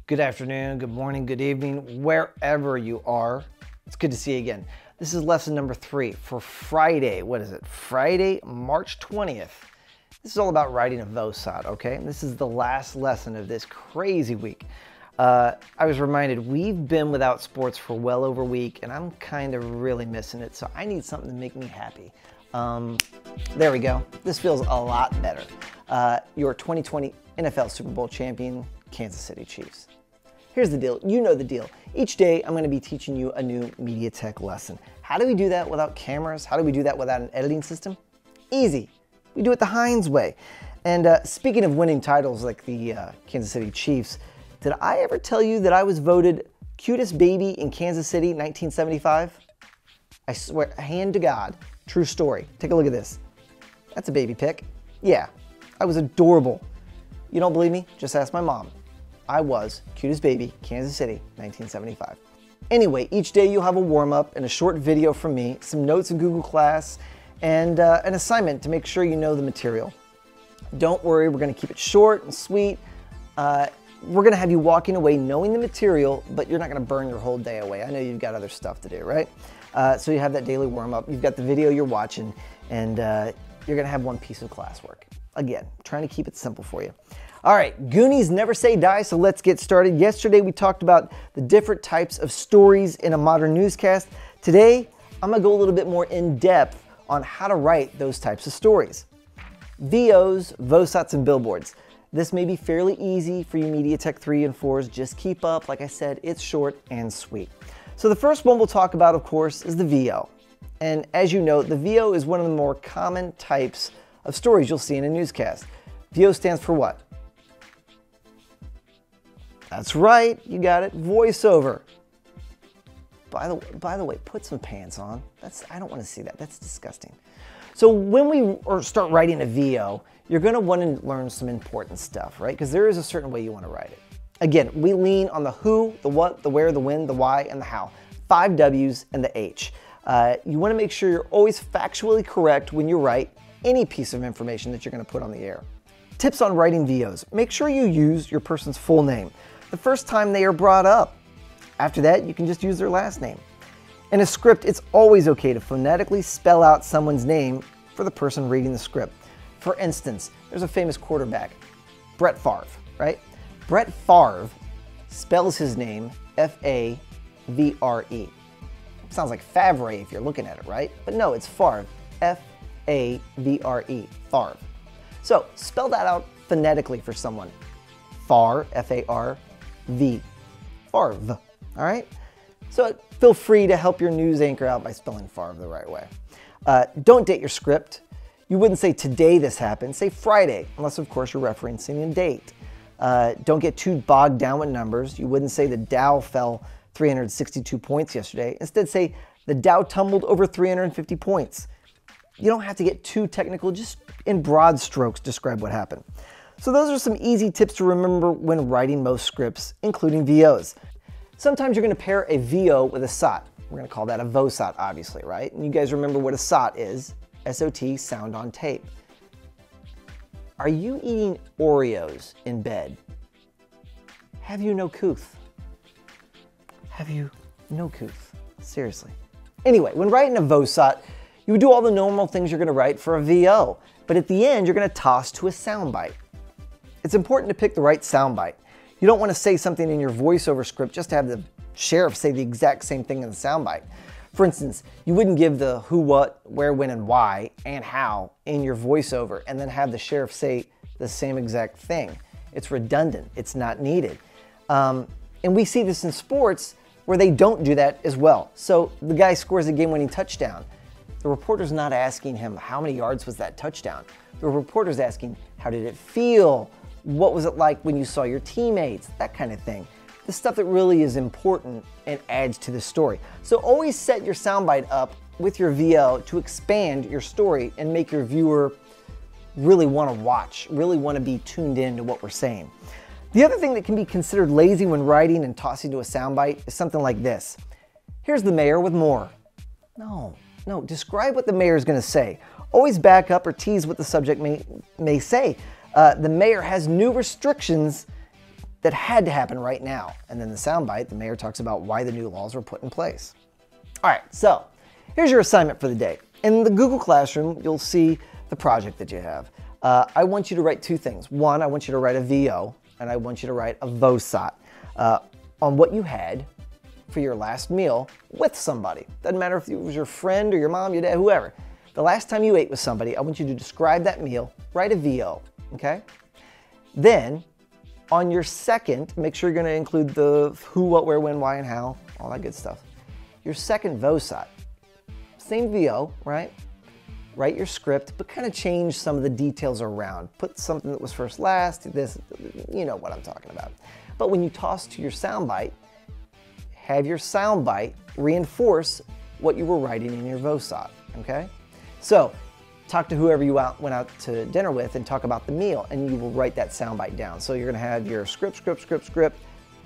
Good afternoon, good morning, good evening, wherever you are. It's good to see you again. This is lesson number 3 for Friday. What is it? Friday, March 20th. This is all about writing a VOSOT, okay? This is the last lesson of this crazy week. I was reminded we've been without sports for well over a week, and I'm kind of really missing it, so I need something to make me happy. There we go. This feels a lot better. Your 2020 NFL Super Bowl champion, Kansas City Chiefs. Here's the deal. You know the deal. Each day, I'm going to be teaching you a new media tech lesson. How do we do that without cameras? How do we do that without an editing system? Easy. We do it the Heinz way. And speaking of winning titles like the Kansas City Chiefs, did I ever tell you that I was voted cutest baby in Kansas City 1975? I swear, hand to God, true story. Take a look at this. That's a baby pic. Yeah, I was adorable. You don't believe me? Just ask my mom. I was cutest baby, Kansas City, 1975. Anyway, each day you'll have a warm-up and a short video from me, some notes in Google Class, and an assignment to make sure you know the material. Don't worry, we're going to keep it short and sweet. We're going to have you walking away knowing the material, but you're not going to burn your whole day away. I know you've got other stuff to do, right? So you have that daily warm-up, you've got the video you're watching, and you're going to have one piece of classwork. Again, trying to keep it simple for you. All right, Goonies never say die, so let's get started. Yesterday we talked about the different types of stories in a modern newscast. Today, I'm gonna go a little bit more in depth on how to write those types of stories. VOs, VOSOTs, and billboards. This may be fairly easy for you Media Tech 3 and 4s. Just keep up. Like I said, it's short and sweet. So the first one we'll talk about, of course, is the VO. And as you know, the VO is one of the more common types of stories you'll see in a newscast. VO stands for what? That's right, you got it, voiceover. By the way, put some pants on. I don't want to see that, that's disgusting. So when we start writing a VO, you're gonna want to learn some important stuff, right? Because there is a certain way you want to write it. Again, we lean on the who, the what, the where, the when, the why, and the how. 5 W's and the H. You want to make sure you're always factually correct when you write any piece of information that you're going to put on the air. Tips on writing VOs. Make sure you use your person's full name the first time they are brought up. After that, you can just use their last name. In a script, it's always okay to phonetically spell out someone's name for the person reading the script. For instance, there's a famous quarterback, Brett Favre, right? Brett Favre spells his name F-A-V-R-E. Sounds like Favre if you're looking at it, right? But no, it's Favre, F-A-V-R-E, Favre. So spell that out phonetically for someone. Favre, F-A-R-V, Favre, all right? So feel free to help your news anchor out by spelling Favre the right way. Don't date your script. You wouldn't say today this happened, say Friday, unless of course you're referencing a date. Don't get too bogged down with numbers. You wouldn't say the Dow fell 362 points yesterday. Instead say the Dow tumbled over 350 points. You don't have to get too technical, just in broad strokes describe what happened. So those are some easy tips to remember when writing most scripts, including VOs. Sometimes you're going to pair a VO with a SOT. We're going to call that a VOSOT, obviously, right? And you guys remember what a SOT is. S-O-T, sound on tape. Are you eating Oreos in bed? Have you no couth? Have you no couth? Seriously. Anyway, when writing a VOSOT, you would do all the normal things you're going to write for a VO, but at the end, you're going to toss to a soundbite. It's important to pick the right soundbite. You don't want to say something in your voiceover script just to have the sheriff say the exact same thing in the soundbite. For instance, you wouldn't give the who, what, where, when, and why, and how in your voiceover and then have the sheriff say the same exact thing. It's redundant. It's not needed. And we see this in sports where they don't do that as well. So the guy scores a game-winning touchdown. The reporter's not asking him, how many yards was that touchdown? The reporter's asking, how did it feel? What was it like when you saw your teammates? That kind of thing. The stuff that really is important and adds to the story. So always set your soundbite up with your VO to expand your story and make your viewer really want to watch, really want to be tuned in to what we're saying. The other thing that can be considered lazy when writing and tossing to a soundbite is something like this. Here's the mayor with more. No, describe what the mayor is going to say. Always back up or tease what the subject may say. The mayor has new restrictions that had to happen right now. And then the soundbite, the mayor talks about why the new laws were put in place. All right, so here's your assignment for the day. In the Google Classroom, you'll see the project that you have. I want you to write two things. One, I want you to write a VO, and I want you to write a VOSOT on what you had for your last meal with somebody. Doesn't matter if it was your friend or your mom, your dad, whoever. The last time you ate with somebody, I want you to describe that meal, write a VO, okay? Then, on your second, make sure you're gonna include the who, what, where, when, why, and how, all that good stuff. Your second VOSOT, same VO, right? Write your script, but kind of change some of the details around. Put something that was first, last, this, you know what I'm talking about. But when you toss to your soundbite, have your soundbite reinforce what you were writing in your VOSOT, okay? So, talk to whoever you went out to dinner with and talk about the meal, and you will write that soundbite down. So you're gonna have your script,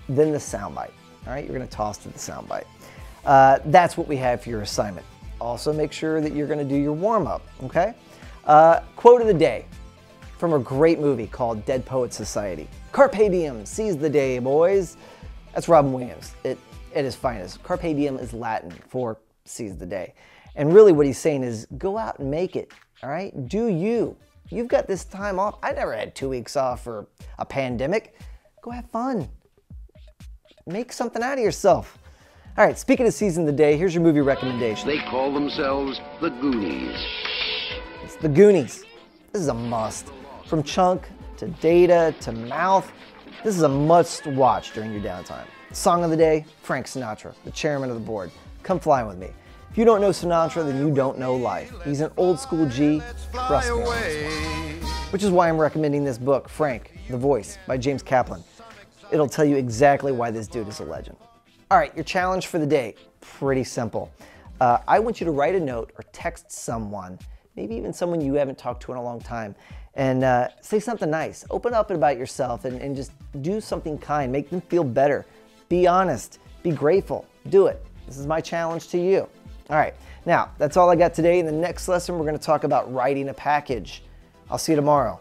then the soundbite, all right? You're gonna toss to the soundbite. That's what we have for your assignment. Also make sure that you're gonna do your warm-up, okay? Quote of the day from a great movie called Dead Poets Society. Carpe diem, seize the day, boys. That's Robin Williams at his finest. Carpe diem is Latin for seize the day. And really what he's saying is go out and make it, all right? Do you. You've got this time off. I never had 2 weeks off for a pandemic. Go have fun. Make something out of yourself. All right, speaking of seizing the day, here's your movie recommendation. They call themselves the Goonies. It's The Goonies. This is a must. From chunk to data to mouth, this is a must watch during your downtime. Song of the day, Frank Sinatra, the chairman of the board. Come fly with me. If you don't know Sinatra, then you don't know life. He's an old school G, trust me. Which is why I'm recommending this book, Frank, The Voice, by James Kaplan. It'll tell you exactly why this dude is a legend. All right, your challenge for the day, pretty simple. I want you to write a note or text someone, maybe even someone you haven't talked to in a long time, and say something nice. Open up about yourself and just do something kind. Make them feel better. Be honest. Be grateful. Do it. This is my challenge to you. All right, now that's all I got today. In the next lesson, we're going to talk about writing a package. I'll see you tomorrow.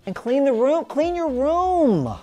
And clean the room. Clean your room.